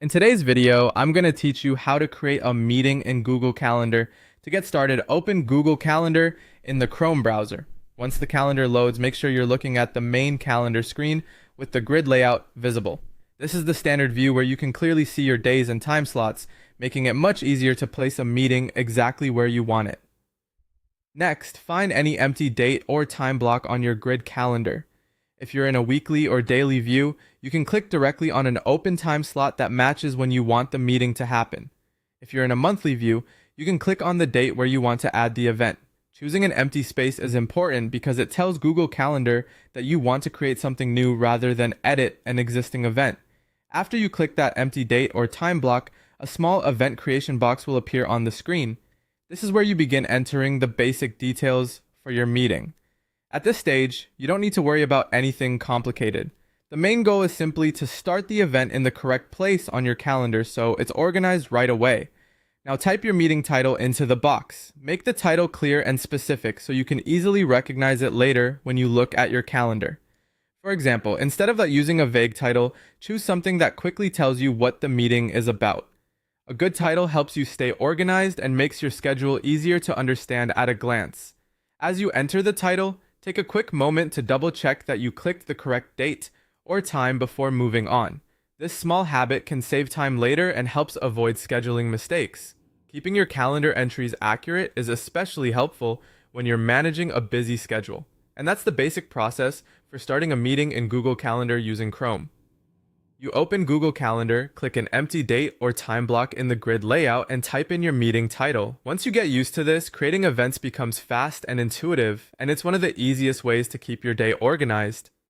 In today's video, I'm going to teach you how to create a meeting in Google Calendar. To get started, open Google Calendar in the Chrome browser. Once the calendar loads, make sure you're looking at the main calendar screen with the grid layout visible. This is the standard view where you can clearly see your days and time slots, making it much easier to place a meeting exactly where you want it. Next, find any empty date or time block on your grid calendar. If you're in a weekly or daily view, you can click directly on an open time slot that matches when you want the meeting to happen. If you're in a monthly view, you can click on the date where you want to add the event. Choosing an empty space is important because it tells Google Calendar that you want to create something new rather than edit an existing event. After you click that empty date or time block, a small event creation box will appear on the screen. This is where you begin entering the basic details for your meeting. At this stage, you don't need to worry about anything complicated. The main goal is simply to start the event in the correct place on your calendar so it's organized right away. Now type your meeting title into the box. Make the title clear and specific so you can easily recognize it later when you look at your calendar. For example, instead of using a vague title, choose something that quickly tells you what the meeting is about. A good title helps you stay organized and makes your schedule easier to understand at a glance. As you enter the title, take a quick moment to double check that you clicked the correct date or time before moving on. This small habit can save time later and helps avoid scheduling mistakes. Keeping your calendar entries accurate is especially helpful when you're managing a busy schedule. And that's the basic process for starting a meeting in Google Calendar using Chrome. You open Google Calendar, click an empty date or time block in the grid layout, and type in your meeting title. Once you get used to this, creating events becomes fast and intuitive, and it's one of the easiest ways to keep your day organized.